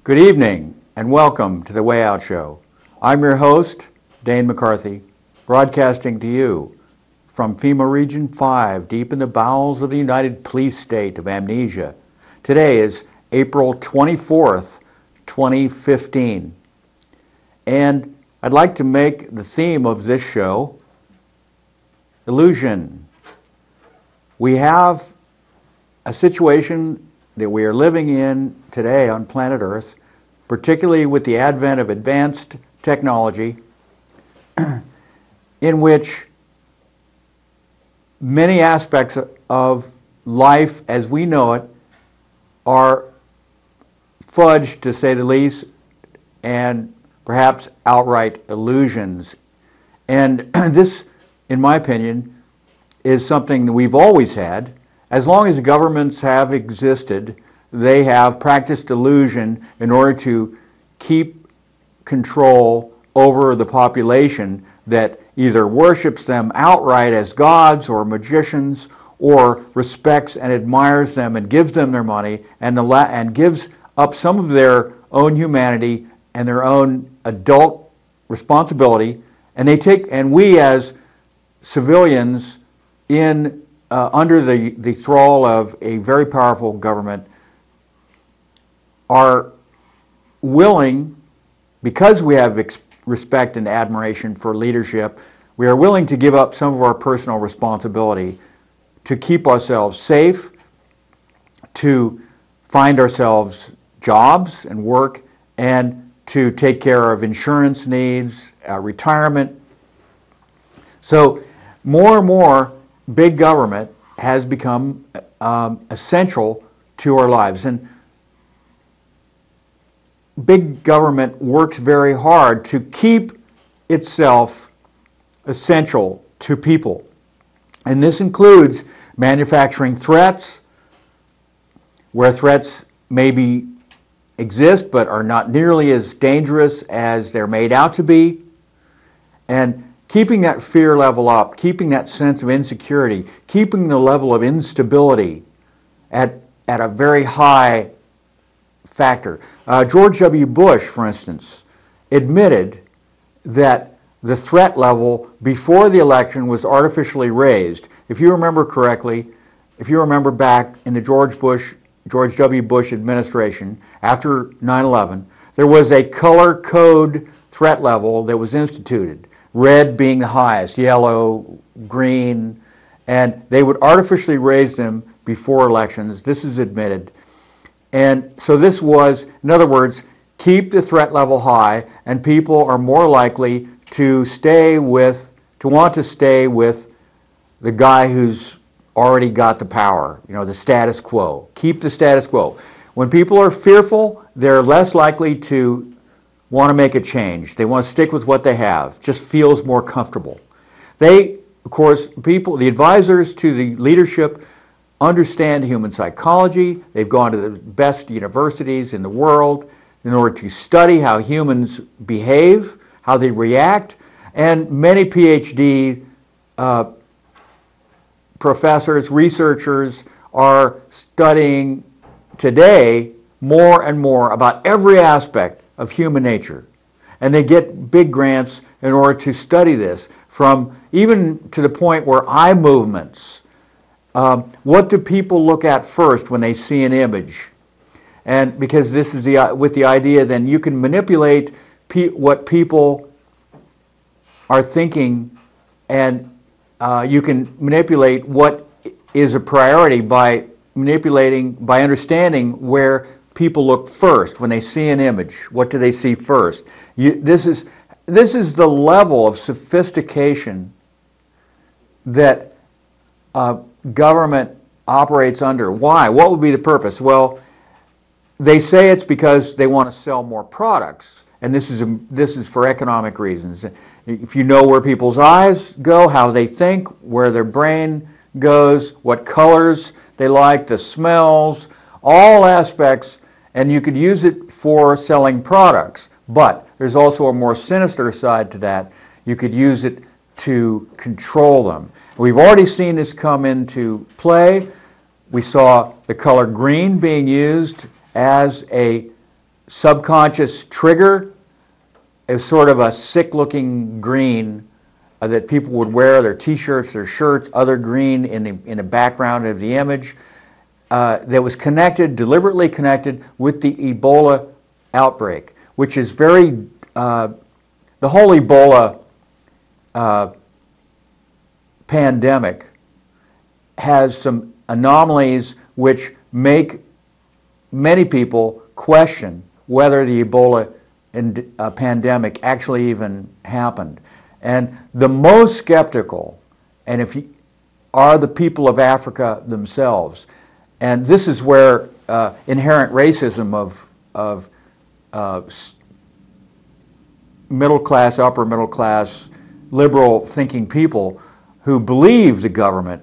Good evening and welcome to the Way Out Show. I'm your host, Dane McCarthy, broadcasting to you from FEMA Region 5, deep in the bowels of the United Police State of Amnesia. Today is April 24th, 2015. And I'd like to make the theme of this show illusion. We have a situation that we are living in today on planet Earth, particularly with the advent of advanced technology, in which many aspects of life as we know it are fudged, to say the least, and perhaps outright illusions. And this, in my opinion, is something that we've always had. As long as governments have existed, they have practiced illusion in order to keep control over the population that either worships them outright as gods or magicians, or respects and admires them and gives them their money and gives up some of their own humanity and their own adult responsibility, and we as civilians under the thrall of a very powerful government are willing, because we have respect and admiration for leadership, we are willing to give up some of our personal responsibility to keep ourselves safe, to find ourselves jobs and work, and to take care of insurance needs, retirement. So more and more, big government has become essential to our lives. And big government works very hard to keep itself essential to people. And this includes manufacturing threats, where threats maybe exist but are not nearly as dangerous as they're made out to be, and keeping that fear level up, keeping that sense of insecurity, keeping the level of instability at a very high factor. George W. Bush, for instance, admitted that the threat level before the election was artificially raised. If you remember correctly, if you remember back in the George W. Bush administration after 9/11, there was a color code threat level that was instituted. Red being the highest, yellow, green, and they would artificially raise them before elections. This is admitted. And so this was, in other words, keep the threat level high, and people are more likely to want to stay with the guy who's already got the power, the status quo. Keep the status quo. When people are fearful, they're less likely to want to make a change. They want to stick with what they have. Just feels more comfortable. They, of course, the advisors to the leadership understand human psychology. They've gone to the best universities in the world in order to study how humans behave, how they react, and many PhD professors, researchers are studying today more and more about every aspect of human nature. And they get big grants in order to study this, from even to the point where eye movements. What do people look at first when they see an image? And because this is with the idea, then you can manipulate what people are thinking, and you can manipulate what is a priority by understanding where people look first when they see an image. What do they see first? This is the level of sophistication that government operates under. Why? What would be the purpose? Well, they say it's because they want to sell more products, and this is for economic reasons. If you know where people's eyes go, how they think, where their brain goes, what colors they like, the smells, all aspects, and you could use it for selling products. But there's also a more sinister side to that. You could use it to control them. We've already seen this come into play. We saw the color green being used as a subconscious trigger is sort of a sick-looking green that people would wear, their T-shirts, their shirts, other green in the background of the image, that was connected, deliberately connected with the Ebola outbreak, which is very, the whole Ebola pandemic has some anomalies which make many people question whether the Ebola pandemic actually even happened. And the most skeptical, and are the people of Africa themselves. And this is where inherent racism of middle class, upper middle class, liberal thinking people who believe the government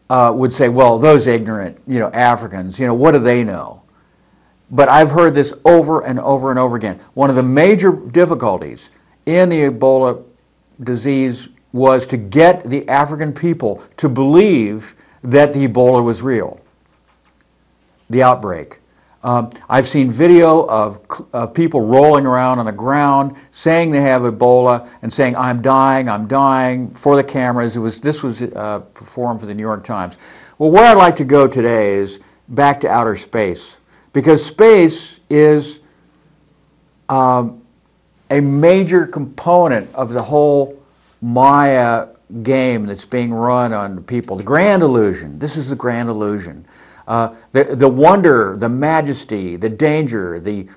would say, well, those ignorant, Africans, what do they know? But I've heard this over and over and over again. One of the major difficulties in the Ebola disease was to get the African people to believe that the Ebola was real, the outbreak. I've seen video of people rolling around on the ground saying they have Ebola and saying, I'm dying, for the cameras. This was performed for the New York Times. Well, where I'd like to go today is back to outer space, because space is a major component of the whole Maya game that's being run on people. The grand illusion. This is the grand illusion. The wonder, the majesty, the danger, the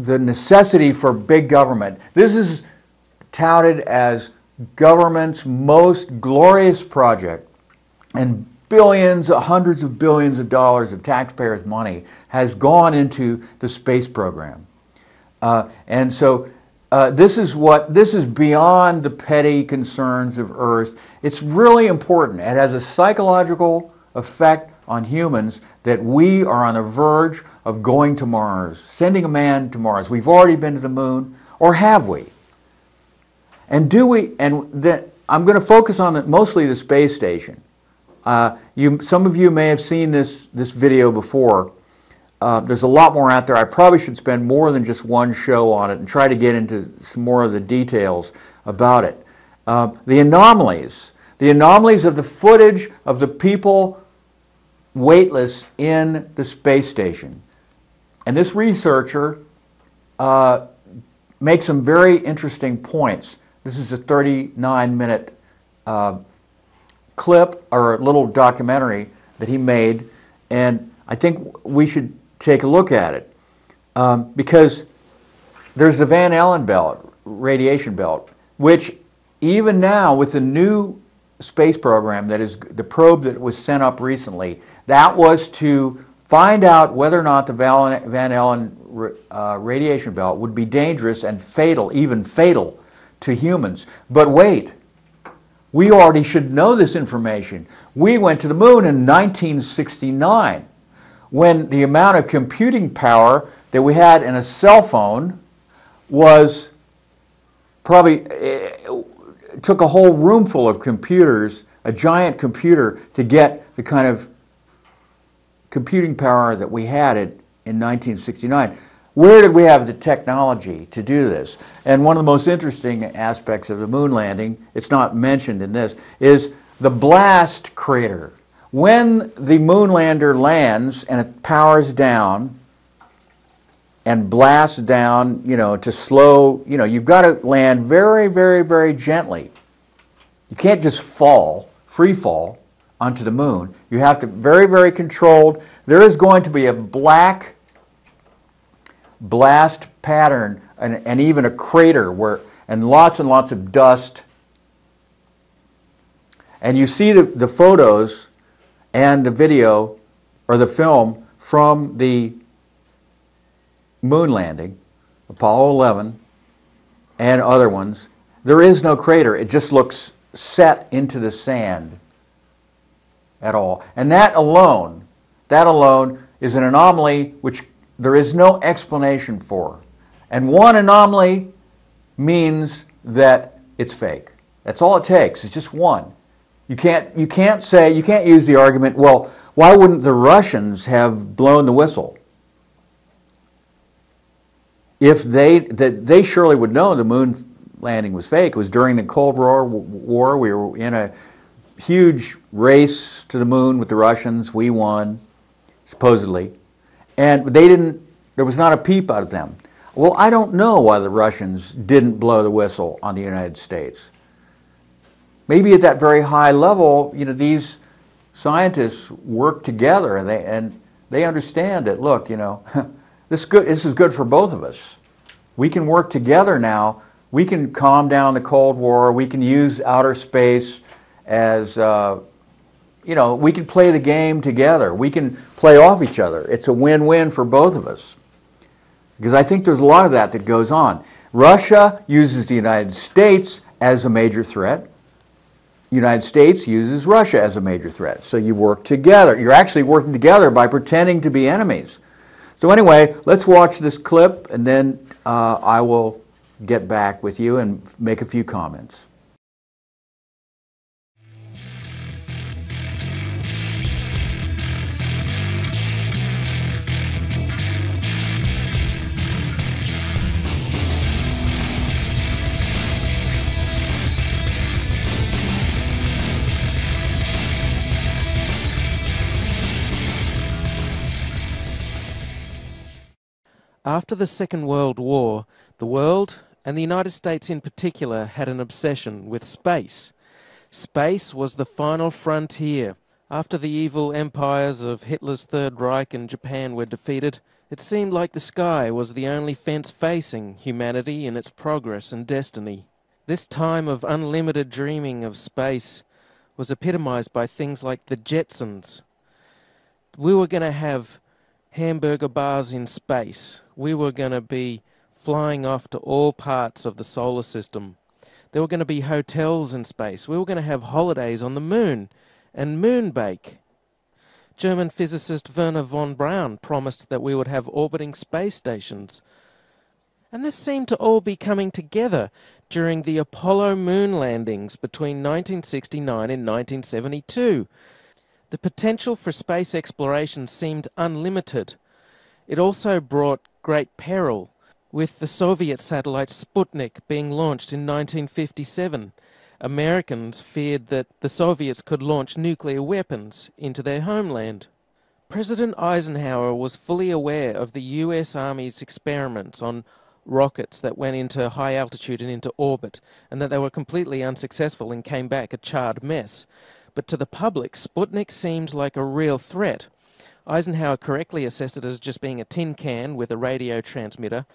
necessity for big government. This is touted as government's most glorious project, and billions, hundreds of billions of dollars of taxpayers' money has gone into the space program. And so this is beyond the petty concerns of Earth. It's really important. It has a psychological effect on humans that we are on the verge of going to Mars, sending a man to Mars. We've already been to the moon, or have we? And do we? And I'm going to focus on mostly the space station. Some of you may have seen this video before. There's a lot more out there. I probably should spend more than just one show on it and try to get into some more of the details about it. The anomalies of the footage of the people weightless in the space station. And this researcher makes some very interesting points. This is a 39-minute clip, or a little documentary that he made, and I think we should take a look at it, because there's the Van Allen belt, radiation belt, which even now with the new space program, that is the probe that was sent up recently, that was to find out whether or not the Van Allen radiation belt would be dangerous and fatal, even fatal to humans. But wait, we already should know this information. We went to the moon in 1969, when the amount of computing power that we had in a cell phone was probably, it took a whole room full of computers, a giant computer, to get the kind of computing power that we had in 1969. Where did we have the technology to do this? And one of the most interesting aspects of the moon landing, it's not mentioned in this, is the blast crater. When the moon lander lands and it powers down and blasts down, to slow, you've got to land very, very, very gently. You can't just free fall onto the moon. You have to very, very controlled. There is going to be a black blast pattern and even a crater and lots of dust. And you see the photos and the video, or the film, from the moon landing, Apollo 11, and other ones. There is no crater. It just looks set into the sand at all. And that alone is an anomaly which there is no explanation for. And one anomaly means that it's fake. That's all it takes. It's just one. You can't use the argument, well, Why wouldn't the Russians have blown the whistle? If they surely would know the moon landing was fake. It was during the Cold War. We were in a huge race to the moon with the Russians. We won, supposedly. And there was not a peep out of them. Well, I don't know why the Russians didn't blow the whistle on the United States. Maybe at that very high level, these scientists work together and they understand that, look, this is good for both of us. We can work together now. We can calm down the Cold War. We can use outer space as, we can play the game together. We can play off each other. It's a win-win for both of us. Because I think there's a lot of that goes on. Russia uses the United States as a major threat. The United States uses Russia as a major threat. So you work together. You're actually working together by pretending to be enemies. So anyway, let's watch this clip, and then I will get back with you and make a few comments. After the Second World War, the world, and the United States in particular, had an obsession with space. Space was the final frontier. After the evil empires of Hitler's Third Reich and Japan were defeated, it seemed like the sky was the only fence facing humanity in its progress and destiny. This time of unlimited dreaming of space was epitomized by things like the Jetsons. We were going to have hamburger bars in space. We were going to be flying off to all parts of the solar system. There were going to be hotels in space. We were going to have holidays on the moon and moonbake. German physicist Werner von Braun promised that we would have orbiting space stations. And this seemed to all be coming together during the Apollo moon landings between 1969 and 1972. The potential for space exploration seemed unlimited. It also brought great peril, with the Soviet satellite Sputnik being launched in 1957. Americans feared that the Soviets could launch nuclear weapons into their homeland. President Eisenhower was fully aware of the US Army's experiments on rockets that went into high altitude and into orbit, and that they were completely unsuccessful and came back a charred mess. But to the public, Sputnik seemed like a real threat. Eisenhower correctly assessed it as just being a tin can with a radio transmitter,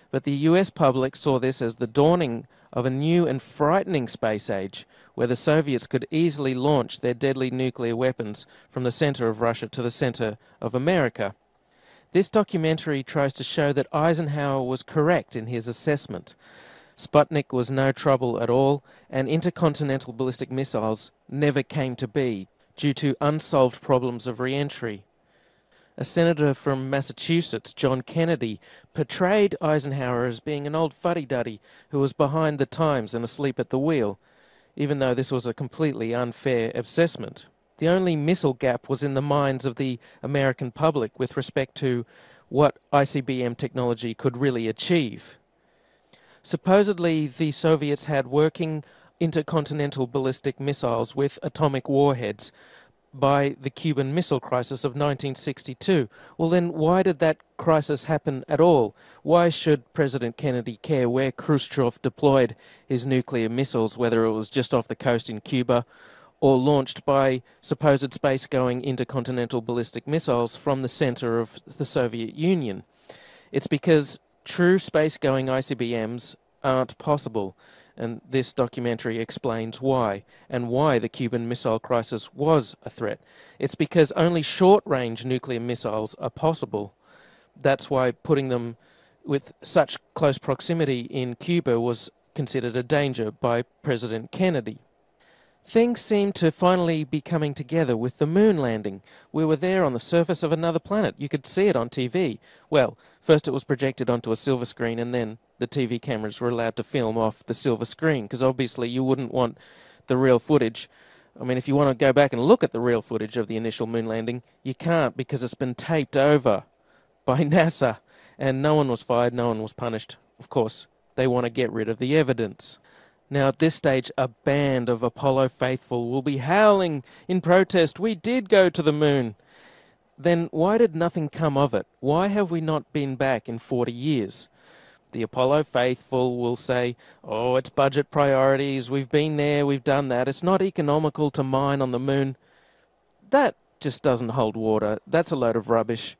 but the US public saw this as the dawning of a new and frightening space age, where the Soviets could easily launch their deadly nuclear weapons from the center of Russia to the center of America. This documentary tries to show that Eisenhower was correct in his assessment. Sputnik was no trouble at all, and intercontinental ballistic missiles never came to be due to unsolved problems of re-entry. A senator from Massachusetts, John Kennedy, portrayed Eisenhower as being an old fuddy-duddy who was behind the times and asleep at the wheel, even though this was a completely unfair assessment. The only missile gap was in the minds of the American public with respect to what ICBM technology could really achieve. Supposedly, the Soviets had working intercontinental ballistic missiles with atomic warheads by the Cuban Missile Crisis of 1962. Well then, why did that crisis happen at all? Why should President Kennedy care where Khrushchev deployed his nuclear missiles, whether it was just off the coast in Cuba or launched by supposed space-going intercontinental ballistic missiles from the center of the Soviet Union? It's because true space-going ICBMs aren't possible, and this documentary explains why, and why the Cuban Missile Crisis was a threat. It's because only short-range nuclear missiles are possible. That's why putting them with such close proximity in Cuba was considered a danger by President Kennedy. Things seem to finally be coming together with the moon landing. We were there on the surface of another planet. You could see it on TV. Well, first it was projected onto a silver screen, and then the TV cameras were allowed to film off the silver screen, because obviously you wouldn't want the real footage I mean, if you want to go back and look at the real footage of the initial moon landing, you can't because it's been taped over by NASA, and no one was fired, no one was punished. Of course, they want to get rid of the evidence. Now, at this stage, a band of Apollo faithful will be howling in protest. We did go to the moon. Then why did nothing come of it? Why have we not been back in 40 years? The Apollo faithful will say, oh, it's budget priorities, we've been there, we've done that, it's not economical to mine on the moon. That just doesn't hold water. That's a load of rubbish.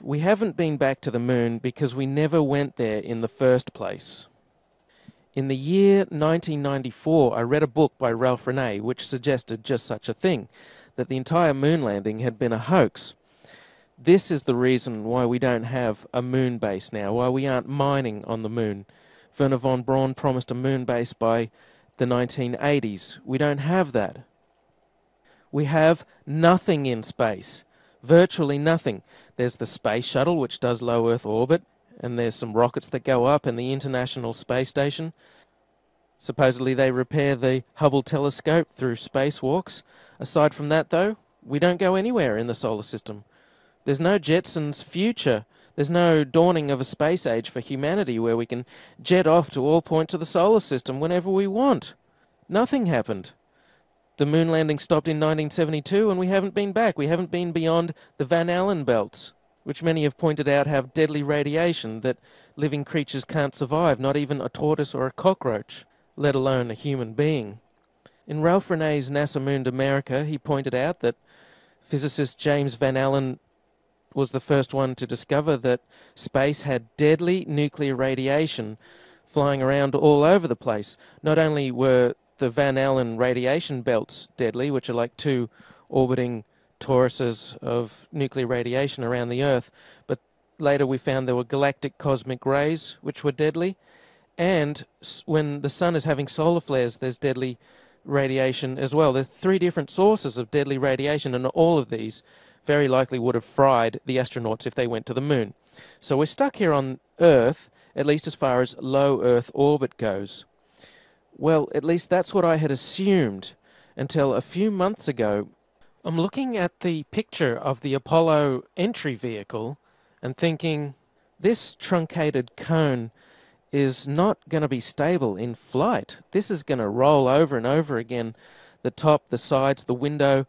We haven't been back to the moon because we never went there in the first place. In the year 1994, I read a book by Ralph Renee which suggested just such a thing, that the entire moon landing had been a hoax. This is the reason why we don't have a moon base now, why we aren't mining on the moon. Werner von Braun promised a moon base by the 1980s. We don't have that. We have nothing in space, virtually nothing. There's the space shuttle, which does low Earth orbit, and there's some rockets that go up, and the International Space Station. Supposedly they repair the Hubble telescope through spacewalks. Aside from that, though, we don't go anywhere in the solar system. There's no Jetsons future. There's no dawning of a space age for humanity where we can jet off to all points of the solar system whenever we want. Nothing happened. The moon landing stopped in 1972 and we haven't been back. We haven't been beyond the Van Allen belts, which many have pointed out have deadly radiation that living creatures can't survive, not even a tortoise or a cockroach, let alone a human being. In Ralph Renee's NASA Moon to America, he pointed out that physicist James Van Allen was the first one to discover that space had deadly nuclear radiation flying around all over the place. Not only were the Van Allen radiation belts deadly, which are like two orbiting toruses of nuclear radiation around the Earth, but later we found there were galactic cosmic rays, which were deadly, and when the sun is having solar flares, there's deadly radiation as well. There's 3 different sources of deadly radiation, and all of these very likely would have fried the astronauts if they went to the moon. So we're stuck here on Earth, at least as far as low Earth orbit goes. Well, at least that's what I had assumed until a few months ago. I'm looking at the picture of the Apollo entry vehicle and thinking, this truncated cone is not going to be stable in flight. This is going to roll over and over again. The top, the sides, the window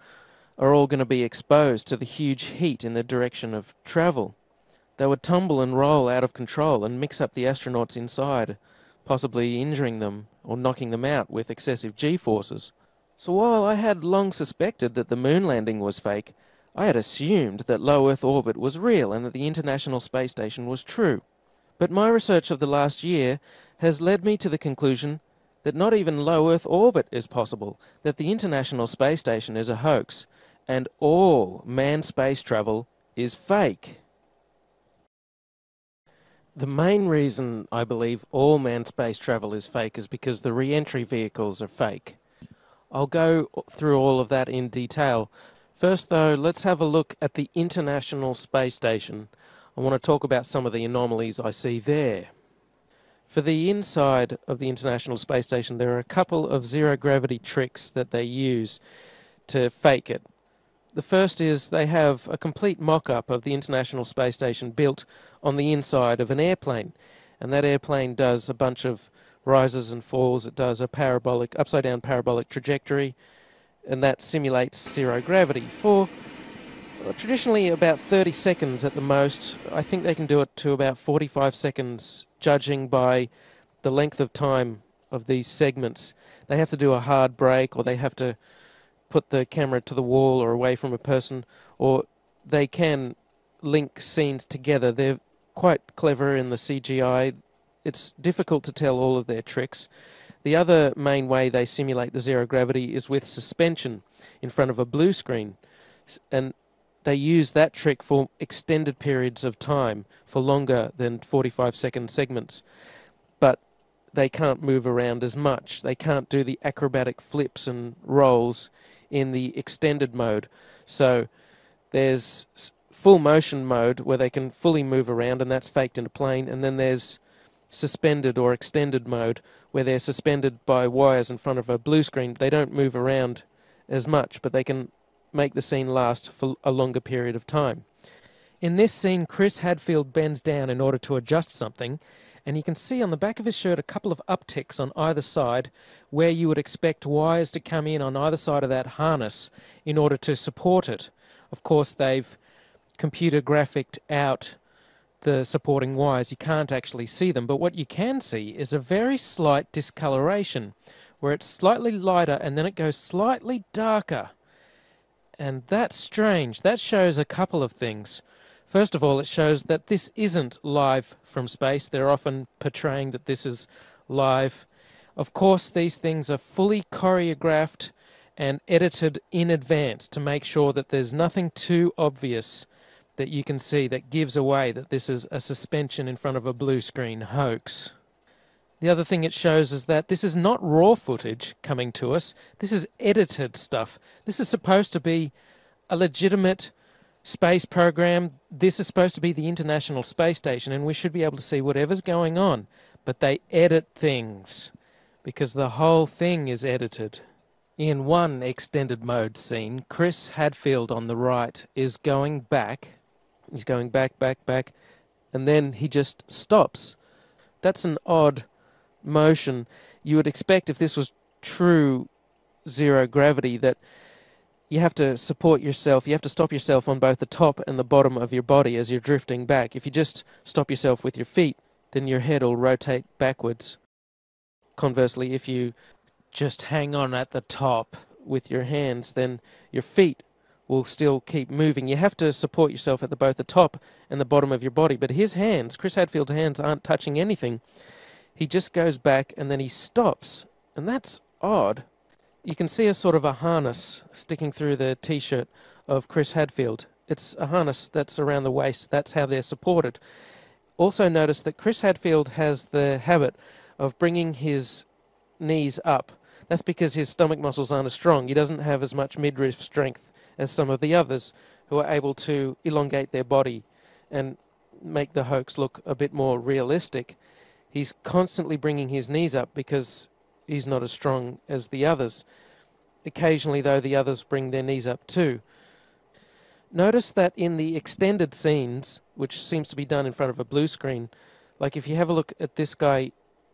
are all going to be exposed to the huge heat in the direction of travel. They would tumble and roll out of control and mix up the astronauts inside, possibly injuring them or knocking them out with excessive G-forces. So while I had long suspected that the moon landing was fake, I had assumed that low Earth orbit was real and that the International Space Station was true. But my research of the last year has led me to the conclusion that not even low Earth orbit is possible, that the International Space Station is a hoax, and all manned space travel is fake. The main reason I believe all manned space travel is fake is because the re-entry vehicles are fake. I'll go through all of that in detail. First though, let's have a look at the International Space Station. I want to talk about some of the anomalies I see there. For the inside of the International Space Station, there are a couple of zero-gravity tricks that they use to fake it. The first is they have a complete mock-up of the International Space Station built on the inside of an airplane. And that airplane does a bunch of rises and falls. It does a parabolic, upside-down parabolic trajectory, and that simulates zero gravity for traditionally about 30 seconds at the most. I think they can do it to about 45 seconds, judging by the length of time of these segments. They have to do a hard break, or they have to put the camera to the wall or away from a person, or they can link scenes together. They're quite clever in the CGI. It's difficult to tell all of their tricks. The other main way they simulate the zero gravity is with suspension in front of a blue screen, and they use that trick for extended periods of time, for longer than 45-second segments. But they can't move around as much. They can't do the acrobatic flips and rolls in the extended mode. So there's full motion mode where they can fully move around, and that's faked in a plane, and then there's suspended or extended mode where they're suspended by wires in front of a blue screen. They don't move around as much, but they can make the scene last for a longer period of time. In this scene, Chris Hadfield bends down in order to adjust something, and you can see on the back of his shirt a couple of upticks on either side where you would expect wires to come in on either side of that harness in order to support it. Of course, they've computer graphicked out the supporting wires. You can't actually see them, but what you can see is a very slight discoloration where it's slightly lighter and then it goes slightly darker. And that's strange. That shows a couple of things. First of all, it shows that this isn't live from space. They're often portraying that this is live. Of course, these things are fully choreographed and edited in advance to make sure that there's nothing too obvious that you can see that gives away that this is a suspension in front of a blue screen hoax. The other thing it shows is that this is not raw footage coming to us. This is edited stuff. This is supposed to be a legitimate space program. This is supposed to be the International Space Station, and we should be able to see whatever's going on. But they edit things because the whole thing is edited. In one extended mode scene, Chris Hadfield on the right is going back. He's going back, and then he just stops. That's an odd motion. You would expect if this was true zero gravity that you have to support yourself, you have to stop yourself on both the top and the bottom of your body as you're drifting back. If you just stop yourself with your feet, then your head will rotate backwards. Conversely, if you just hang on at the top with your hands, then your feet will still keep moving. You have to support yourself at both the top and the bottom of your body. But his hands, Chris Hadfield's hands, aren't touching anything. He just goes back and then he stops. And that's odd. You can see a sort of a harness sticking through the t-shirt of Chris Hadfield. It's a harness that's around the waist. That's how they're supported. Also notice that Chris Hadfield has the habit of bringing his knees up. That's because his stomach muscles aren't as strong. He doesn't have as much midriff strength as some of the others who are able to elongate their body and make the hoax look a bit more realistic. He's constantly bringing his knees up because he's not as strong as the others. Occasionally, though, the others bring their knees up too. Notice that in the extended scenes, which seems to be done in front of a blue screen, like if you have a look at this guy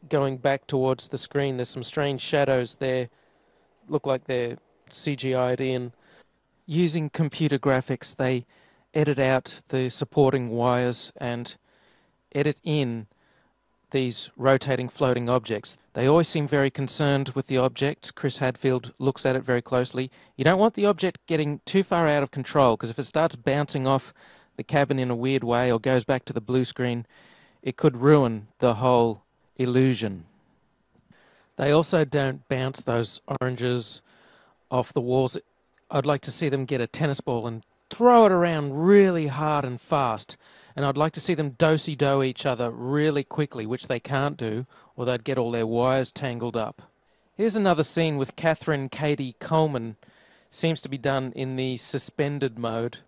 going back towards the screen, there's some strange shadows there, look like they're CGI'd in. Using computer graphics, they edit out the supporting wires and edit in these rotating floating objects. They always seem very concerned with the object. Chris Hadfield looks at it very closely. You don't want the object getting too far out of control, because if it starts bouncing off the cabin in a weird way or goes back to the blue screen, it could ruin the whole illusion. They also don't bounce those oranges off the walls. I'd like to see them get a tennis ball and throw it around really hard and fast. And I'd like to see them do-si-do each other really quickly, which they can't do, or they'd get all their wires tangled up. Here's another scene with Catherine Katie Coleman. Seems to be done in the suspended mode.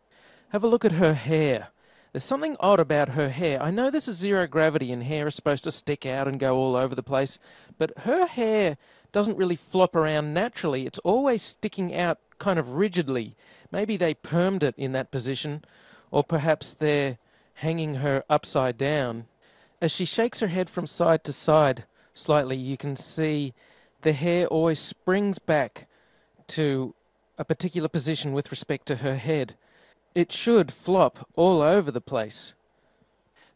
Have a look at her hair. There's something odd about her hair. I know this is zero gravity and hair is supposed to stick out and go all over the place, but her hair doesn't really flop around naturally. It's always sticking out kind of rigidly. Maybe they permed it in that position, or perhaps they're hanging her upside down. As she shakes her head from side to side slightly, you can see the hair always springs back to a particular position with respect to her head. It should flop all over the place.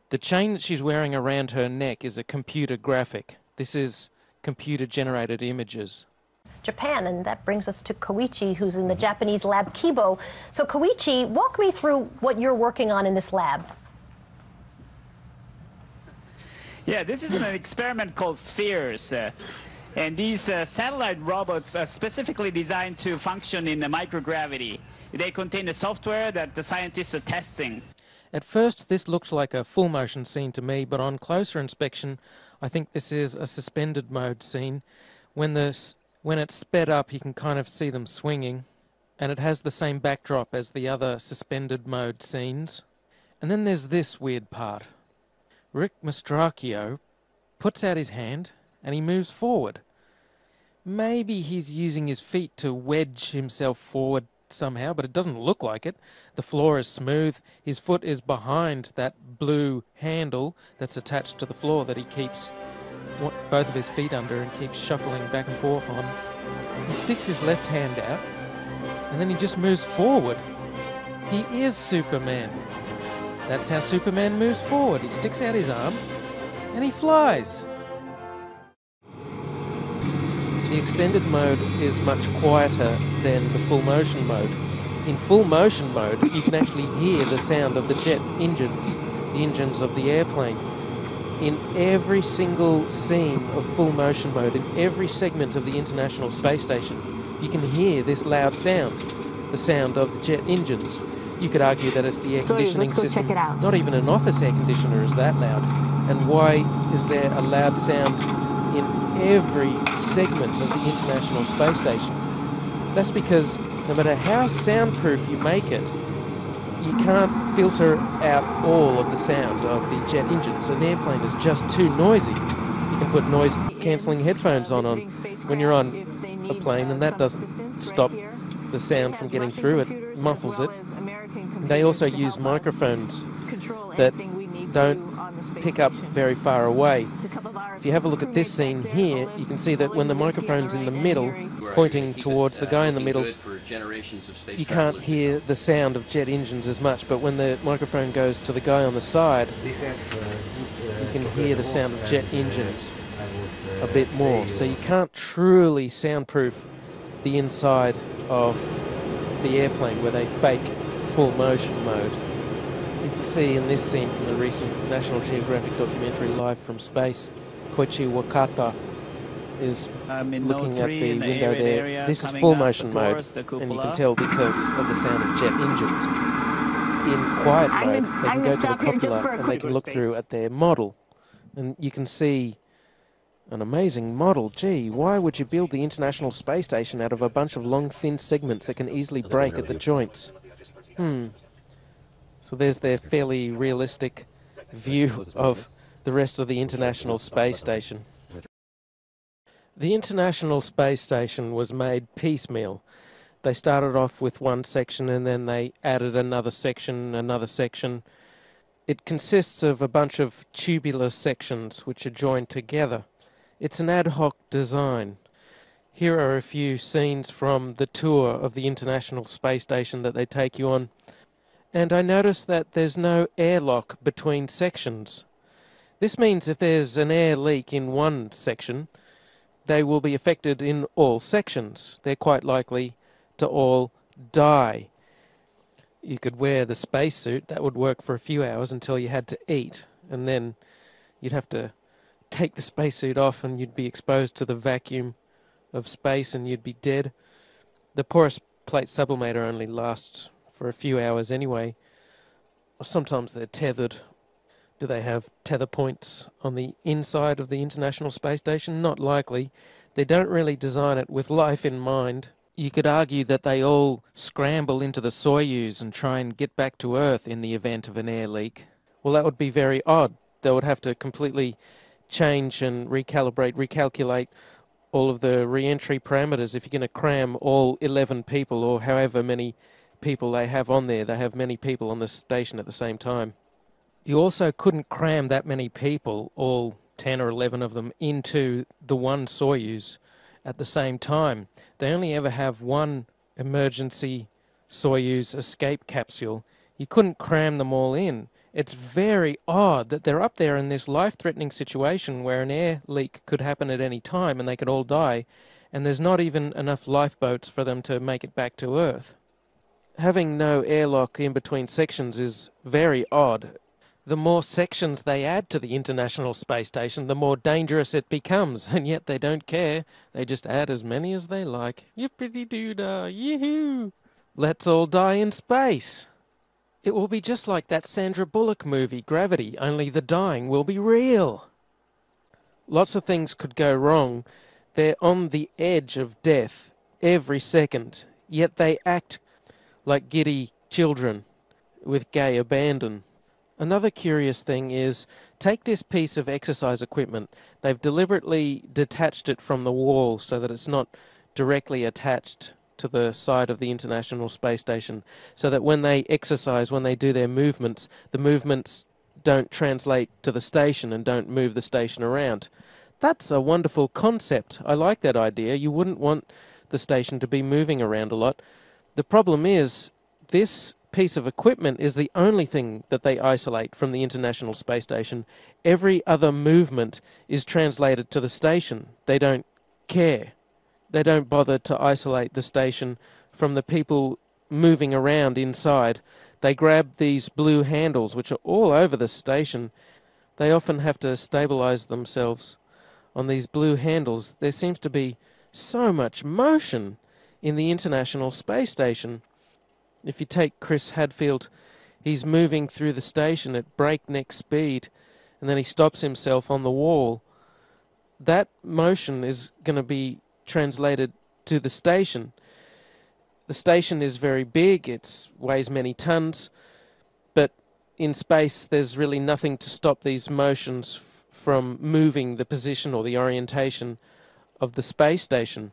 The chain that she's wearing around her neck is a computer graphic. This is computer-generated images. Japan, and that brings us to Koichi, who's in the Japanese lab Kibo. So Koichi, walk me through what you're working on in this lab. Yeah, this is an experiment called Spheres. And these satellite robots are specifically designed to function in the microgravity. They contain the software that the scientists are testing. At first, this looked like a full motion scene to me, but on closer inspection, I think this is a suspended mode scene. When it's sped up, you can kind of see them swinging, and it has the same backdrop as the other suspended mode scenes. And then there's this weird part. Rick Mastracchio puts out his hand and he moves forward. Maybe he's using his feet to wedge himself forward somehow, but it doesn't look like it. The floor is smooth. His foot is behind that blue handle that's attached to the floor that he keeps both of his feet under and keeps shuffling back and forth on. He sticks his left hand out, and then he just moves forward. He is Superman. That's how Superman moves forward. He sticks out his arm, and he flies. The extended mode is much quieter than the full motion mode. In full motion mode, you can actually hear the sound of the jet engines, the engines of the airplane. In every single scene of full motion mode, in every segment of the International Space Station, you can hear this loud sound, the sound of the jet engines. You could argue that it's the air conditioning system. Not even an office air conditioner is that loud. And why is there a loud sound in every segment of the International Space Station? That's because no matter how soundproof you make it, you can't filter out all of the sound of the jet engines. An airplane is just too noisy. You can put noise-cancelling headphones on when you're on a plane, and that doesn't stop the sound from getting through. It muffles it. They also use microphones that don't pick up very far away. If you have a look at this scene here, you can see that when the microphone's in the middle, pointing towards the guy in the middle, you can't hear the sound of jet engines as much, but when the microphone goes to the guy on the side, you can hear the sound of jet engines a bit more. So you can't truly soundproof the inside of the airplane where they fake full motion mode. You can see in this scene from the recent National Geographic documentary Live from Space, Koichi Wakata is looking at the window there. This is full motion mode, and you can tell because of the sound of jet engines. In quiet mode, they can go to the cupola and they can look through at their model. And you can see an amazing model. Gee, why would you build the International Space Station out of a bunch of long, thin segments that can easily break at the joints? So there's their fairly realistic view of the rest of the International Space Station. The International Space Station was made piecemeal. They started off with one section and then they added another section. It consists of a bunch of tubular sections which are joined together. It's an ad hoc design. Here are a few scenes from the tour of the International Space Station that they take you on. And I noticed that there's no airlock between sections. This means if there's an air leak in one section, they will be affected in all sections. They're quite likely to all die. You could wear the spacesuit. That would work for a few hours until you had to eat. And then you'd have to take the spacesuit off and you'd be exposed to the vacuum of space and you'd be dead. The porous plate sublimator only lasts for a few hours anyway. Sometimes they're tethered. Do they have tether points on the inside of the International Space Station? Not likely. They don't really design it with life in mind. You could argue that they all scramble into the Soyuz and try and get back to Earth in the event of an air leak. Well, that would be very odd. They would have to completely change and recalculate all of the re-entry parameters if you're going to cram all 11 people or however many people they have on there. They have many people on the station at the same time. You also couldn't cram that many people, all 10 or 11 of them, into the one Soyuz at the same time. They only ever have one emergency Soyuz escape capsule. You couldn't cram them all in. It's very odd that they're up there in this life-threatening situation where an air leak could happen at any time and they could all die, and there's not even enough lifeboats for them to make it back to Earth. Having no airlock in between sections is very odd. The more sections they add to the International Space Station, the more dangerous it becomes, and yet they don't care. They just add as many as they like. Yippity-doo-dah, yoo-hoo! Let's all die in space. It will be just like that Sandra Bullock movie, Gravity, only the dying will be real. Lots of things could go wrong. They're on the edge of death every second, yet they act like giddy children with gay abandon. Another curious thing is, take this piece of exercise equipment. They've deliberately detached it from the wall so that it's not directly attached to the side of the International Space Station, so that when they exercise, when they do their movements, the movements don't translate to the station and don't move the station around. That's a wonderful concept. I like that idea. You wouldn't want the station to be moving around a lot. The problem is, this piece of equipment is the only thing that they isolate from the International Space Station. Every other movement is translated to the station. They don't care. They don't bother to isolate the station from the people moving around inside. They grab these blue handles, which are all over the station. They often have to stabilize themselves on these blue handles. There seems to be so much motion in the International Space Station. If you take Chris Hadfield, he's moving through the station at breakneck speed, and then he stops himself on the wall. That motion is going to be translated to the station. The station is very big, it weighs many tons, but in space there's really nothing to stop these motions from moving the position or the orientation of the space station.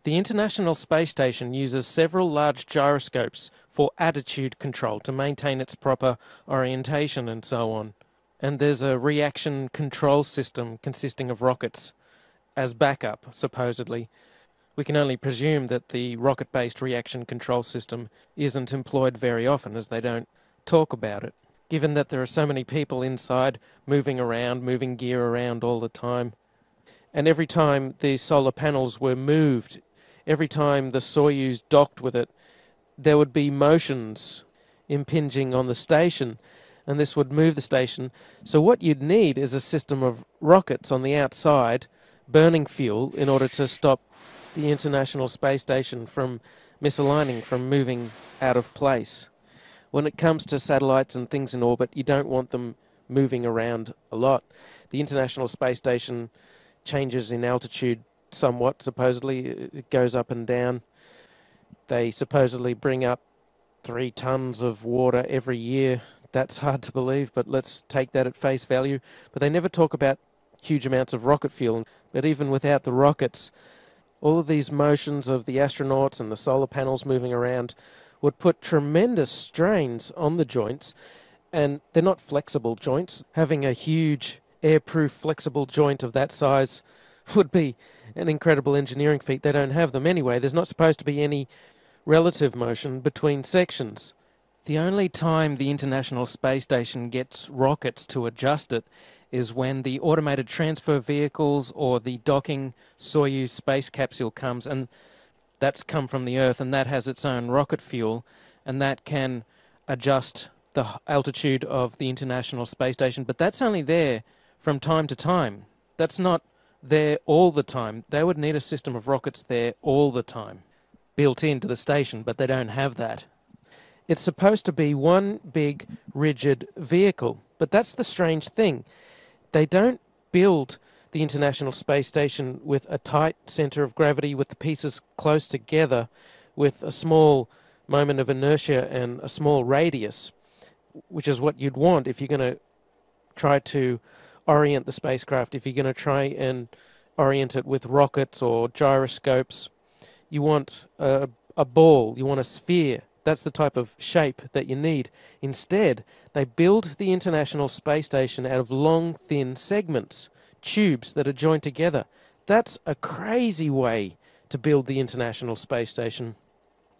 The International Space Station uses several large gyroscopes for attitude control to maintain its proper orientation and so on. And there's a reaction control system consisting of rockets as backup, supposedly. We can only presume that the rocket-based reaction control system isn't employed very often, as they don't talk about it. Given that there are so many people inside moving around, moving gear around all the time. And every time the solar panels were moved, every time the Soyuz docked with it, there would be motions impinging on the station, and this would move the station. So what you'd need is a system of rockets on the outside burning fuel in order to stop the International Space Station from misaligning, from moving out of place. When it comes to satellites and things in orbit, you don't want them moving around a lot. The International Space Station changes in altitude somewhat, supposedly. It goes up and down. They supposedly bring up 3 tons of water every year. That's hard to believe, but let's take that at face value. But they never talk about huge amounts of rocket fuel. But even without the rockets, all of these motions of the astronauts and the solar panels moving around would put tremendous strains on the joints, and they're not flexible joints. Having a huge airproof flexible joint of that size would be an incredible engineering feat. They don't have them anyway. There's not supposed to be any relative motion between sections. The only time the International Space Station gets rockets to adjust it is when the automated transfer vehicles or the docking Soyuz space capsule comes, and that's come from the Earth, and that has its own rocket fuel, and that can adjust the altitude of the International Space Station. But that's only there from time to time. That's not there all the time. They would need a system of rockets there all the time, built into the station, but they don't have that. It's supposed to be one big, rigid vehicle, but that's the strange thing. They don't build the International Space Station with a tight center of gravity, with the pieces close together, with a small moment of inertia and a small radius, which is what you'd want if you're going to try to orient the spacecraft. If you're going to try and orient it with rockets or gyroscopes, you want a ball, you want a sphere. That's the type of shape that you need. Instead, they build the International Space Station out of long, thin segments, tubes that are joined together. That's a crazy way to build the International Space Station.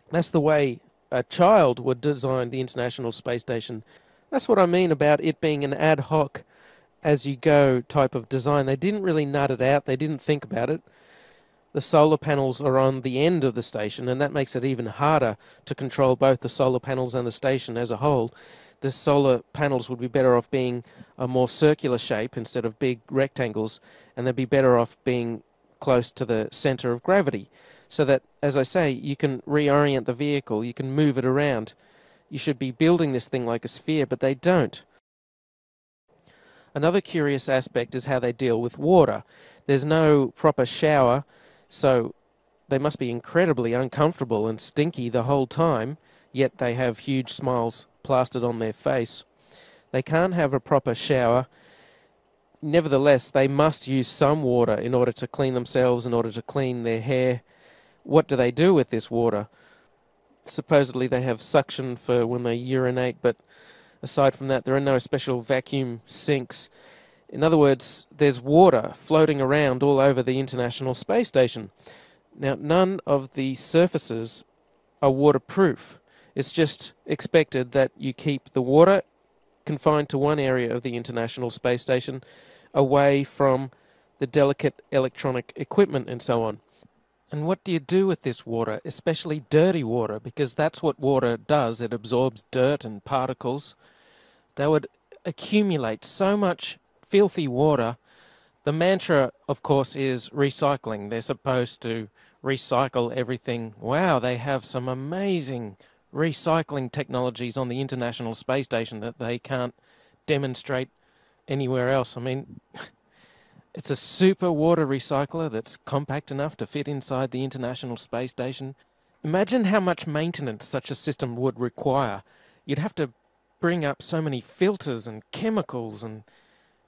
That's the way a child would design the International Space Station. That's what I mean about it being an ad hoc, as-you-go type of design. They didn't really nut it out. They didn't think about it. The solar panels are on the end of the station, and that makes it even harder to control both the solar panels and the station as a whole. The solar panels would be better off being a more circular shape instead of big rectangles, and they'd be better off being close to the center of gravity, so that, as I say, you can reorient the vehicle, you can move it around. You should be building this thing like a sphere, but they don't. Another curious aspect is how they deal with water. There's no proper shower, so they must be incredibly uncomfortable and stinky the whole time, yet they have huge smiles plastered on their face. They can't have a proper shower. Nevertheless, they must use some water in order to clean themselves, in order to clean their hair. What do they do with this water? Supposedly they have suction for when they urinate, but aside from that, there are no special vacuum sinks. In other words, there's water floating around all over the International Space Station. Now, none of the surfaces are waterproof. It's just expected that you keep the water confined to one area of the International Space Station, away from the delicate electronic equipment and so on. And what do you do with this water, especially dirty water? Because that's what water does. It absorbs dirt and particles. They would accumulate so much filthy water. The mantra, of course, is recycling. They're supposed to recycle everything. Wow, they have some amazing recycling technologies on the International Space Station that they can't demonstrate anywhere else. I mean, it's a super water recycler that's compact enough to fit inside the International Space Station. Imagine how much maintenance such a system would require. You'd have to bring up so many filters and chemicals, and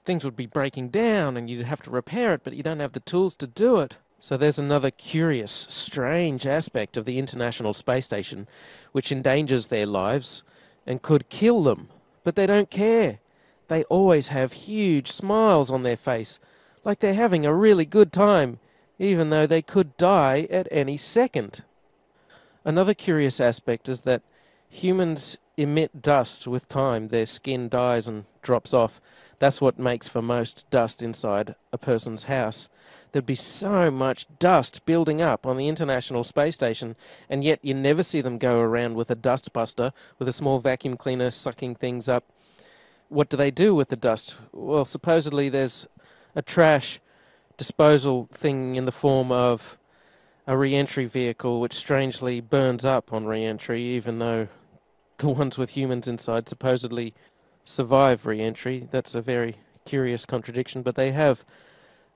things would be breaking down and you'd have to repair it, but you don't have the tools to do it. So there's another curious, strange aspect of the International Space Station which endangers their lives and could kill them. But they don't care. They always have huge smiles on their face, like they're having a really good time, even though they could die at any second. Another curious aspect is that humans emit dust with time. Their skin dies and drops off. That's what makes for most dust inside a person's house. There'd be so much dust building up on the International Space Station, and yet you never see them go around with a dust buster, with a small vacuum cleaner sucking things up. What do they do with the dust? Well, supposedly there's a trash disposal thing in the form of a re-entry vehicle which strangely burns up on re-entry, even though the ones with humans inside supposedly survive re-entry. That's a very curious contradiction, but they have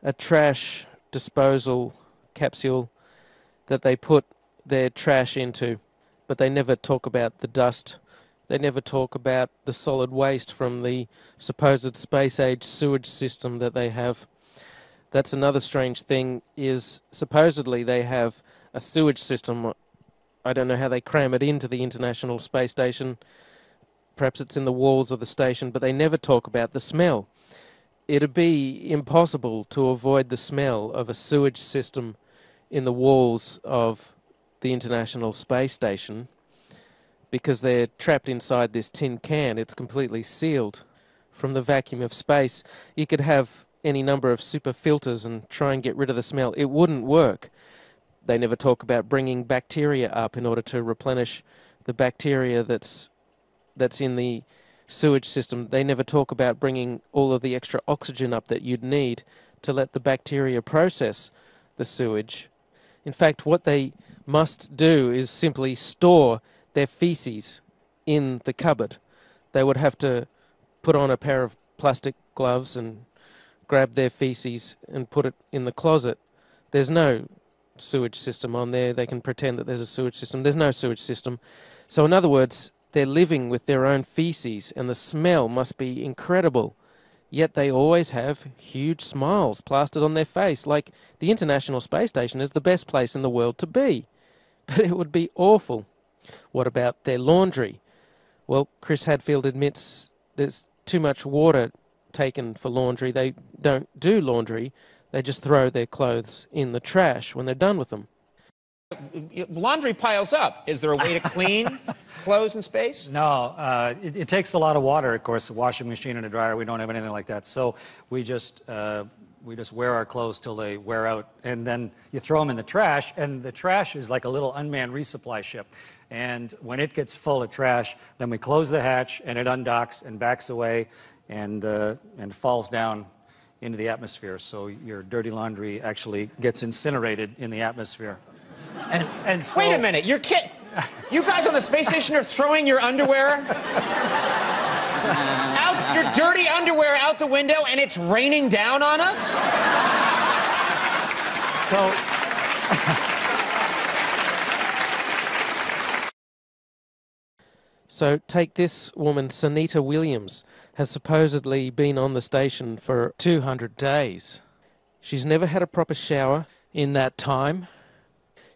a trash disposal capsule that they put their trash into, but they never talk about the dust. They never talk about the solid waste from the supposed space-age sewage system that they have. That's another strange thing, is supposedly they have a sewage system. I don't know how they cram it into the International Space Station. Perhaps it's in the walls of the station, but they never talk about the smell. It'd be impossible to avoid the smell of a sewage system in the walls of the International Space Station because they're trapped inside this tin can. It's completely sealed from the vacuum of space. You could have any number of super filters and try and get rid of the smell. It wouldn't work. They never talk about bringing bacteria up in order to replenish the bacteria that's in the sewage system. They never talk about bringing all of the extra oxygen up that you'd need to let the bacteria process the sewage. In fact, what they must do is simply store their feces in the cupboard. They would have to put on a pair of plastic gloves and grab their feces and put it in the closet. There's no sewage system on there. They can pretend that there's a sewage system. There's no sewage system. So in other words, they're living with their own feces, and the smell must be incredible. Yet they always have huge smiles plastered on their face, like the International Space Station is the best place in the world to be. But it would be awful. What about their laundry? Well, Chris Hadfield admits there's too much water taken for laundry. They don't do laundry. They just throw their clothes in the trash when they're done with them. Laundry piles up. Is there a way to clean clothes in space? No, it takes a lot of water, of course, a washing machine and a dryer. We don't have anything like that. So we just wear our clothes till they wear out, and then you throw them in the trash, and the trash is like a little unmanned resupply ship. And when it gets full of trash, then we close the hatch, and it undocks and backs away and falls down into the atmosphere. So your dirty laundry actually gets incinerated in the atmosphere. And so, wait a minute, you guys on the space station are throwing your underwear out, your dirty underwear out the window, and it's raining down on us? So take this woman, Sunita Williams, has supposedly been on the station for 200 days. She's never had a proper shower in that time.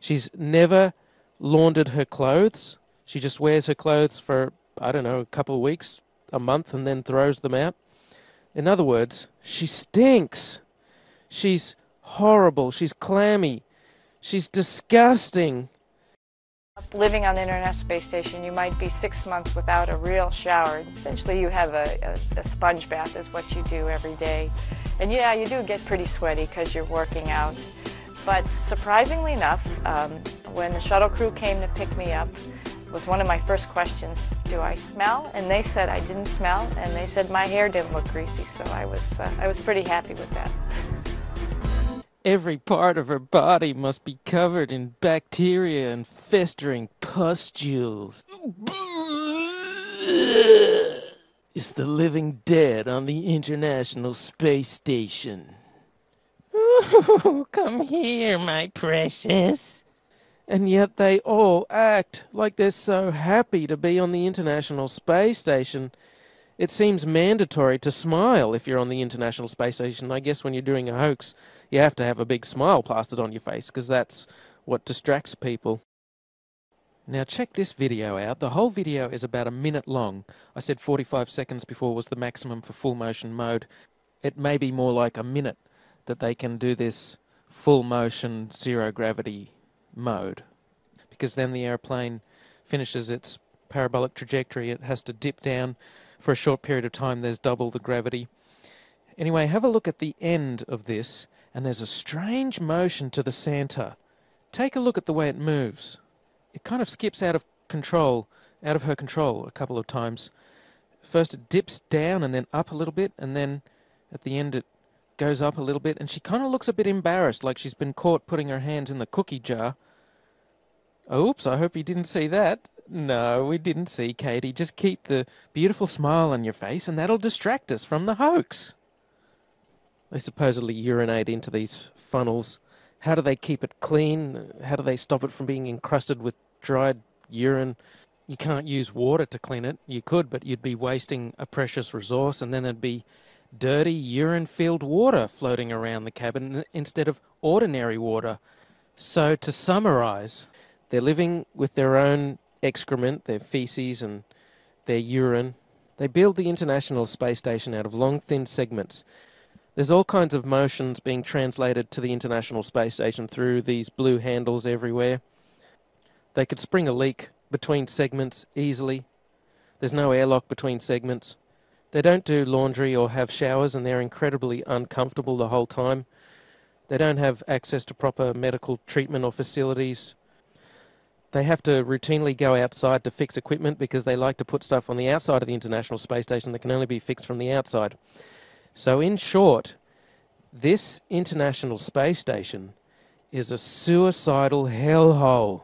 She's never laundered her clothes. She just wears her clothes for, I don't know, a couple of weeks, a month, and then throws them out. In other words, she stinks. She's horrible. She's clammy. She's disgusting. Living on the International Space Station, you might be 6 months without a real shower. Essentially, you have a sponge bath is what you do every day. And yeah, you do get pretty sweaty because you're working out. But surprisingly enough, when the shuttle crew came to pick me up, was one of my first questions, do I smell? And they said I didn't smell, and they said my hair didn't look greasy, so I was pretty happy with that. Every part of her body must be covered in bacteria and festering pustules. It's the living dead on the International Space Station. Ooh, come here, my precious. And yet they all act like they're so happy to be on the International Space Station. It seems mandatory to smile if you're on the International Space Station. I guess when you're doing a hoax, you have to have a big smile plastered on your face because that's what distracts people. Now check this video out. The whole video is about a minute long. I said 45 seconds before was the maximum for full motion mode. It may be more like a minute that they can do this full motion zero gravity mode, because then the airplane finishes its parabolic trajectory. It has to dip down for a short period of time. There's double the gravity. Anyway, have a look at the end of this, and there's a strange motion to the center. Take a look at the way it moves. It kind of skips out of her control a couple of times. First it dips down and then up a little bit, and then at the end it goes up a little bit, and she kind of looks a bit embarrassed, like she's been caught putting her hands in the cookie jar. Oops, I hope you didn't see that. No, we didn't see, Katie. Just keep the beautiful smile on your face, and that'll distract us from the hoax. They supposedly urinate into these funnels. How do they keep it clean? How do they stop it from being encrusted with dried urine? You can't use water to clean it. You could, but you'd be wasting a precious resource, and then there'd be dirty urine-filled water floating around the cabin instead of ordinary water. So to summarize, they're living with their own excrement, their feces and their urine. They build the International Space Station out of long, thin segments. There's all kinds of motions being translated to the International Space Station through these blue handles everywhere. They could spring a leak between segments easily. There's no airlock between segments. They don't do laundry or have showers, and they're incredibly uncomfortable the whole time. They don't have access to proper medical treatment or facilities. They have to routinely go outside to fix equipment because they like to put stuff on the outside of the International Space Station that can only be fixed from the outside. So in short, this International Space Station is a suicidal hellhole.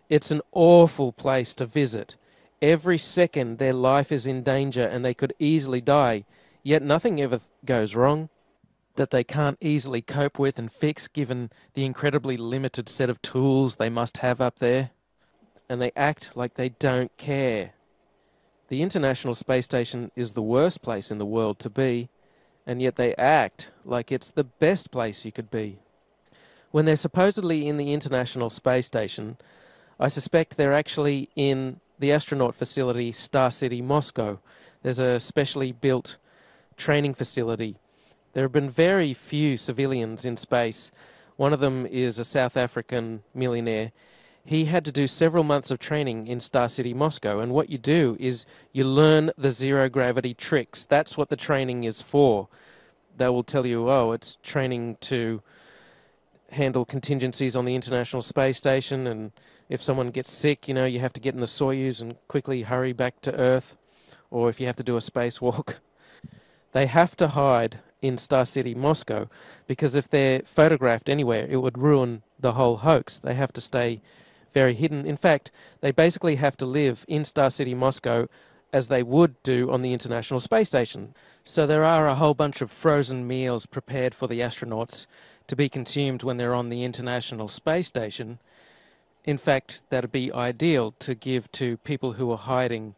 It's an awful place to visit. Every second their life is in danger and they could easily die, yet nothing ever goes wrong that they can't easily cope with and fix given the incredibly limited set of tools they must have up there. And they act like they don't care. The International Space Station is the worst place in the world to be, and yet they act like it's the best place you could be. When they're supposedly in the International Space Station, I suspect they're actually in the astronaut facility Star City, Moscow. There's a specially built training facility. There have been very few civilians in space. One of them is a South African millionaire. He had to do several months of training in Star City, Moscow, and what you do is you learn the zero-gravity tricks. That's what the training is for. They will tell you, oh, it's training to handle contingencies on the International Space Station, and if someone gets sick, you know, you have to get in the Soyuz and quickly hurry back to Earth, or if you have to do a spacewalk. They have to hide in Star City, Moscow, because if they're photographed anywhere, it would ruin the whole hoax. They have to stay very hidden. In fact, they basically have to live in Star City, Moscow, as they would do on the International Space Station. So there are a whole bunch of frozen meals prepared for the astronauts to be consumed when they're on the International Space Station. In fact, that'd be ideal to give to people who are hiding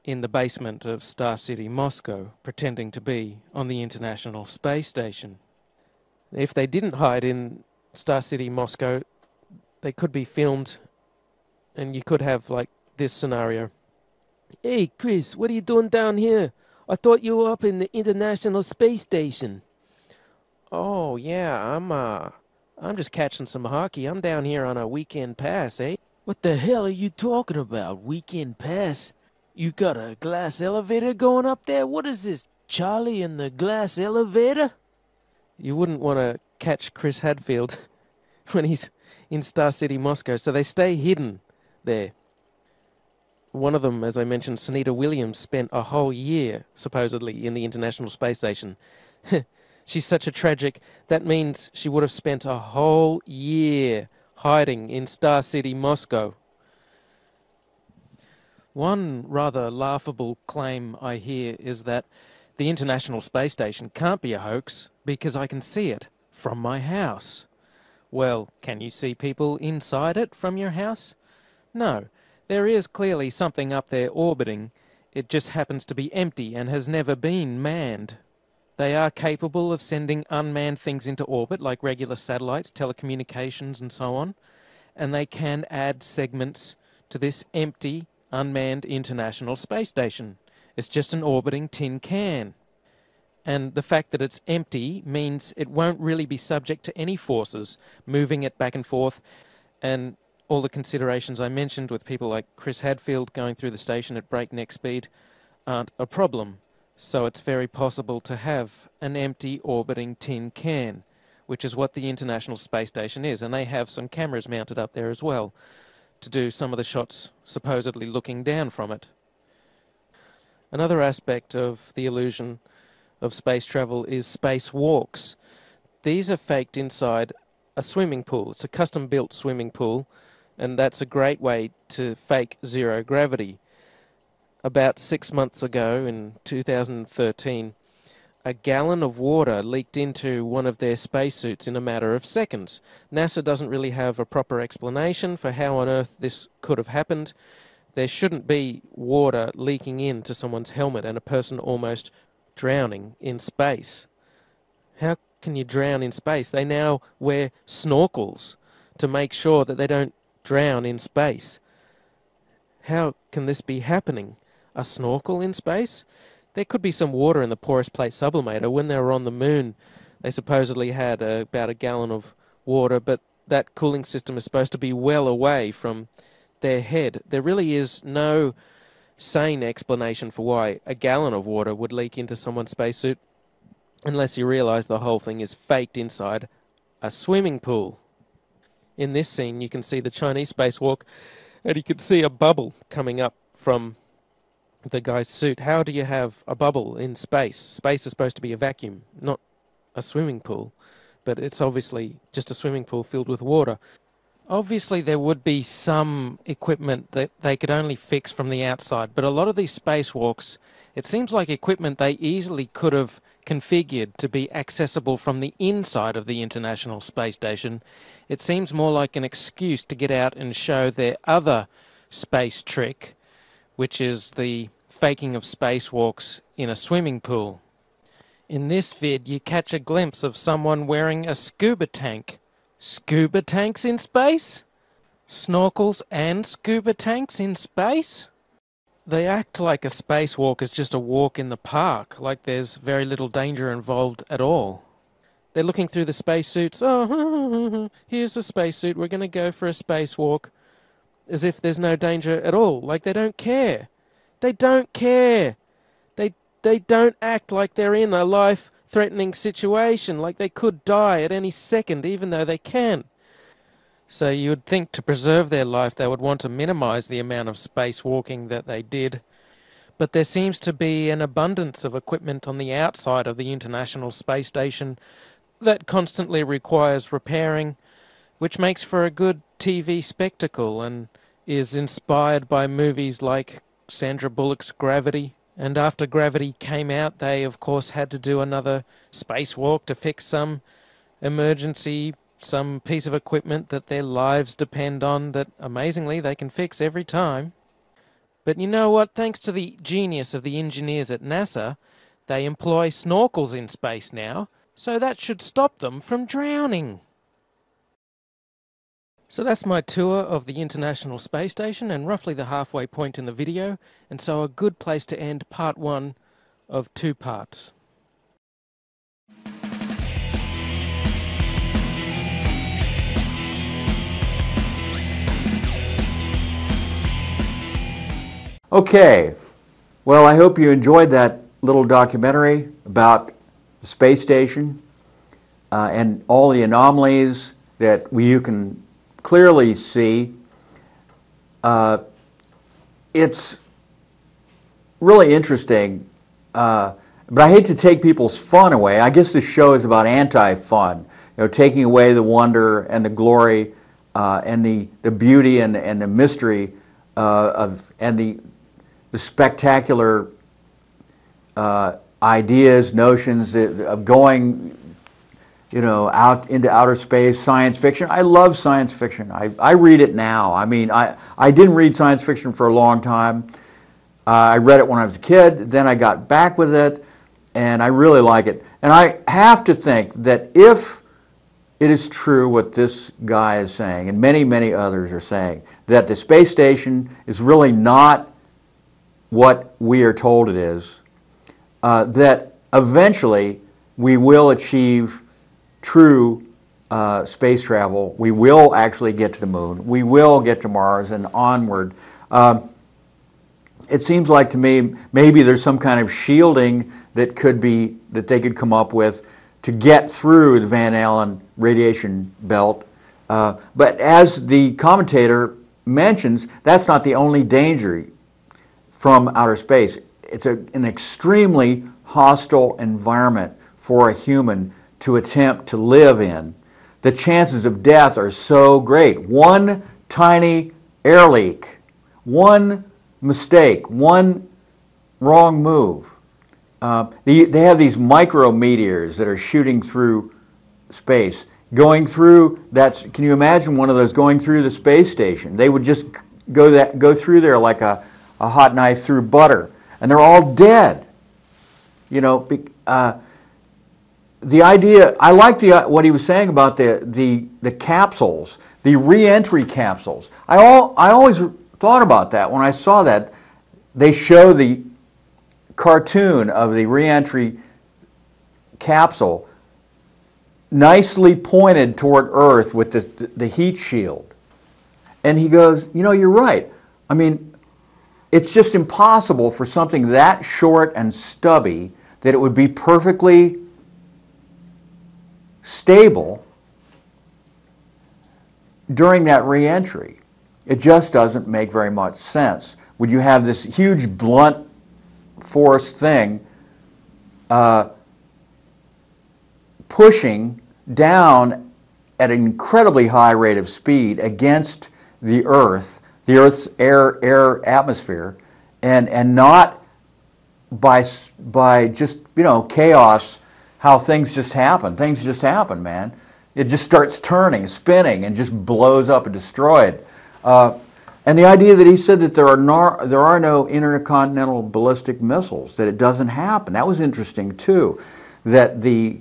in the basement of Star City, Moscow, pretending to be on the International Space Station. If they didn't hide in Star City, Moscow, they could be filmed, and you could have, like, this scenario. Hey, Chris, what are you doing down here? I thought you were up in the International Space Station. Oh, yeah, I'm just catching some hockey. I'm down here on a weekend pass, eh? What the hell are you talking about, weekend pass? You got a glass elevator going up there? What is this, Charlie and the glass elevator? You wouldn't want to catch Chris Hadfield when he's in Star City, Moscow, so they stay hidden there. One of them, as I mentioned, Sunita Williams, spent a whole year, supposedly, in the International Space Station. She's such a tragic. That means she would have spent a whole year hiding in Star City, Moscow. One rather laughable claim I hear is that the International Space Station can't be a hoax because I can see it from my house. Well, can you see people inside it from your house? No. There is clearly something up there orbiting. It just happens to be empty and has never been manned. They are capable of sending unmanned things into orbit, like regular satellites, telecommunications, and so on. And they can add segments to this empty, unmanned International Space Station. It's just an orbiting tin can. And the fact that it's empty means it won't really be subject to any forces moving it back and forth, and all the considerations I mentioned with people like Chris Hadfield going through the station at breakneck speed aren't a problem. So it's very possible to have an empty orbiting tin can, which is what the International Space Station is. And they have some cameras mounted up there as well to do some of the shots supposedly looking down from it. Another aspect of the illusion of space travel is spacewalks. These are faked inside a swimming pool. It's a custom-built swimming pool, and that's a great way to fake zero gravity. About 6 months ago, in 2013, a gallon of water leaked into one of their spacesuits in a matter of seconds. NASA doesn't really have a proper explanation for how on earth this could have happened. There shouldn't be water leaking into someone's helmet and a person almost drowning in space. How can you drown in space? They now wear snorkels to make sure that they don't drown in space. How can this be happening? A snorkel in space? There could be some water in the porous plate sublimator. When they were on the moon, they supposedly had about a gallon of water, but that cooling system is supposed to be well away from their head. There really is no sane explanation for why a gallon of water would leak into someone's spacesuit, unless you realize the whole thing is faked inside a swimming pool. In this scene, you can see the Chinese spacewalk, and you can see a bubble coming up from the guy's suit. How do you have a bubble in space? Space is supposed to be a vacuum, not a swimming pool, but it's obviously just a swimming pool filled with water. Obviously, there would be some equipment that they could only fix from the outside, but a lot of these spacewalks, it seems like equipment they easily could have configured to be accessible from the inside of the International Space Station. It seems more like an excuse to get out and show their other space trick, which is the faking of spacewalks in a swimming pool. In this vid, you catch a glimpse of someone wearing a scuba tank. Scuba tanks in space? Snorkels and scuba tanks in space? They act like a spacewalk is just a walk in the park, like there's very little danger involved at all. They're looking through the spacesuits. Oh, here's a spacesuit. We're going to go for a spacewalk. As if there's no danger at all. Like they don't care. They don't care. They don't act like they're in a life-threatening situation, like they could die at any second, even though they can. So you would think to preserve their life they would want to minimize the amount of spacewalking that they did. But there seems to be an abundance of equipment on the outside of the International Space Station that constantly requires repairing, which makes for a good TV spectacle and is inspired by movies like Sandra Bullock's Gravity. And after Gravity came out, they of course had to do another spacewalk to fix some emergency, some piece of equipment that their lives depend on that amazingly they can fix every time. But you know what? Thanks to the genius of the engineers at NASA, they employ snorkels in space now, so that should stop them from drowning. So that's my tour of the International Space Station and roughly the halfway point in the video, and so a good place to end part 1 of 2 parts. Okay, well, I hope you enjoyed that little documentary about the space station and all the anomalies that you can clearly see. It's really interesting, but I hate to take people's fun away. I guess this show is about anti-fun, taking away the wonder and the glory and the beauty and the mystery and the spectacular ideas, notions of going, out into outer space, science fiction. I love science fiction. I read it now. I mean, I didn't read science fiction for a long time. I read it when I was a kid, then I got back with it, and I really like it. And I have to think that if it is true what this guy is saying, and many, many others are saying, that the space station is really not what we are told it is, that eventually we will achieve true space travel. We will actually get to the moon. We will get to Mars and onward. It seems like to me maybe there's some kind of shielding that they could come up with to get through the Van Allen radiation belt. But as the commentator mentions, that's not the only danger from outer space. It's an extremely hostile environment for a human to attempt to live in. The chances of death are so great. One tiny air leak, one mistake, one wrong move. They have these micrometeors that are shooting through space, going through can you imagine one of those going through the space station? They would just go through there like a hot knife through butter, and they're all dead. The idea, I like what he was saying about the capsules, the re-entry capsules. I always thought about that when I saw that. They show the cartoon of the re-entry capsule nicely pointed toward Earth with the heat shield. And he goes, you're right. I mean, it's just impossible for something that short and stubby that it would be perfectly stable during that re-entry. It just doesn't make very much sense. Would you have this huge blunt force thing pushing down at an incredibly high rate of speed against the Earth's air atmosphere, and not by just chaos, how things just happen. Things just happen, man. It just starts turning, spinning, and just blows up and destroyed. And the idea that he said that there are no intercontinental ballistic missiles, that it doesn't happen, that was interesting too. That the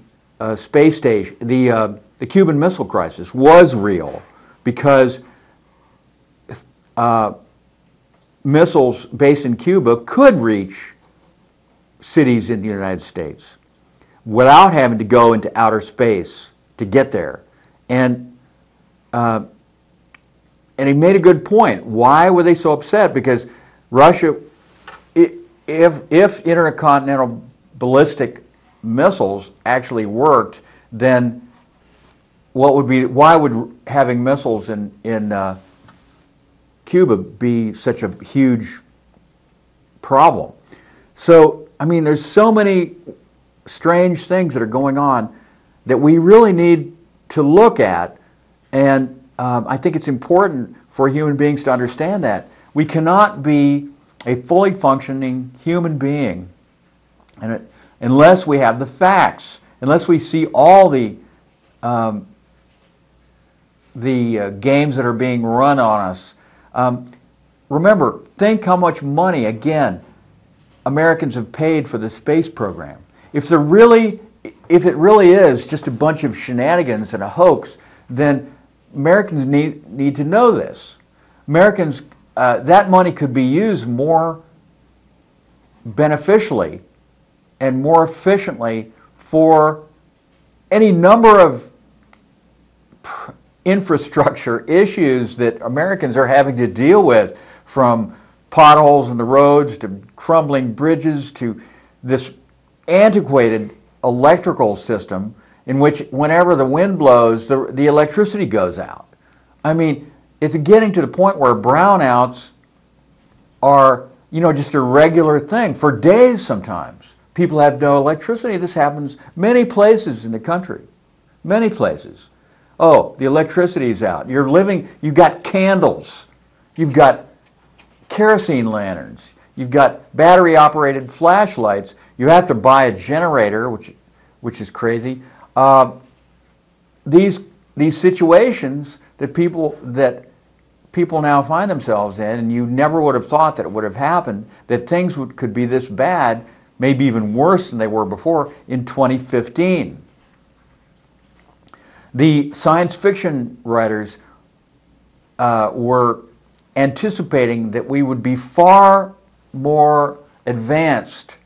space station, the Cuban Missile Crisis was real because missiles based in Cuba could reach cities in the United States without having to go into outer space to get there. And he made a good point. Why were they so upset? Because Russia, if intercontinental ballistic missiles actually worked, then why would having missiles in Cuba be such a huge problem? So, I mean, there's so many strange things that are going on that we really need to look at, and I think it's important for human beings to understand that. We cannot be a fully functioning human being unless we have the facts, unless we see all the games that are being run on us. remember, think how much money, again, Americans have paid for the space program. If it really is just a bunch of shenanigans and a hoax, then Americans need to know this. Americans, that money could be used more beneficially and more efficiently for any number of infrastructure issues that Americans are having to deal with, from potholes in the roads to crumbling bridges to this antiquated electrical system in which whenever the wind blows, the electricity goes out. I mean, it's getting to the point where brownouts are, you know, just a regular thing for days sometimes. People have no electricity. This happens many places in the country, many places. Oh, the electricity's out. You've got candles. You've got kerosene lanterns. You've got battery-operated flashlights. You have to buy a generator, which is crazy. These situations that people now find themselves in, and you never would have thought that it would have happened, that things could be this bad, maybe even worse than they were before, in 2015. The science fiction writers were anticipating that we would be far more advanced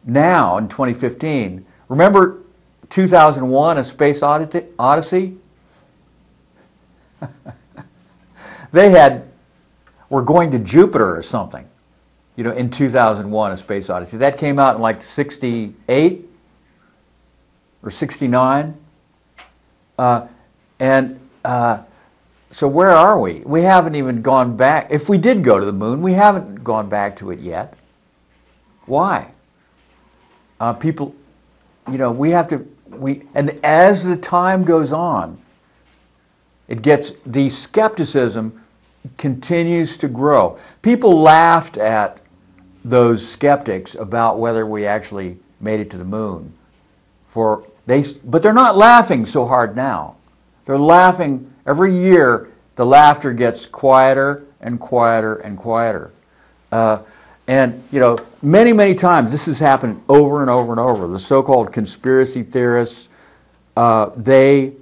now in 2015. Remember 2001, A Space Odyssey? We're going to Jupiter or something, you know, in 2001, A Space Odyssey. That came out in like 68 or 69. So where are we? We haven't even gone back. If we did go to the moon, we haven't gone back to it yet. Why? People, you know, and as the time goes on, the skepticism continues to grow. People laughed at those skeptics about whether we actually made it to the moon. But they're not laughing so hard now. They're laughing every year. The laughter gets quieter and quieter and quieter. And, you know, many, many times this has happened over and over and over. The so-called conspiracy theorists, they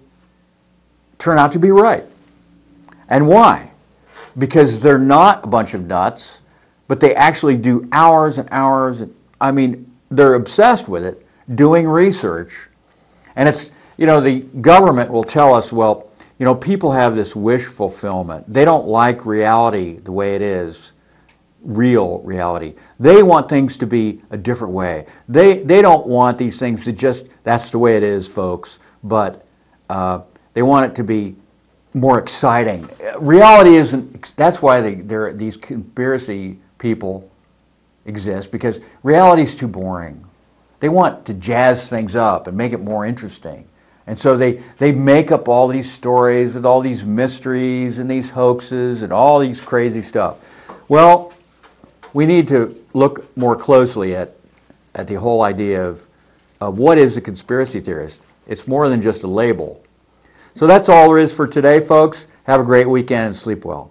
turn out to be right. And why? Because they're not a bunch of nuts, but they actually do hours and hours. I mean, they're obsessed with it, doing research. And it's, you know, the government will tell us, well, you know, people have this wish fulfillment. They don't like reality the way it is, real reality. They want things to be a different way. They don't want these things to just, that's the way it is, folks, but they want it to be more exciting. Reality isn't, that's why these conspiracy people exist, because reality is too boring. They want to jazz things up and make it more interesting. And so they make up all these stories with all these mysteries and these hoaxes and all these crazy stuff. Well, we need to look more closely at the whole idea of what is a conspiracy theorist. It's more than just a label. So that's all there is for today, folks. Have a great weekend and sleep well.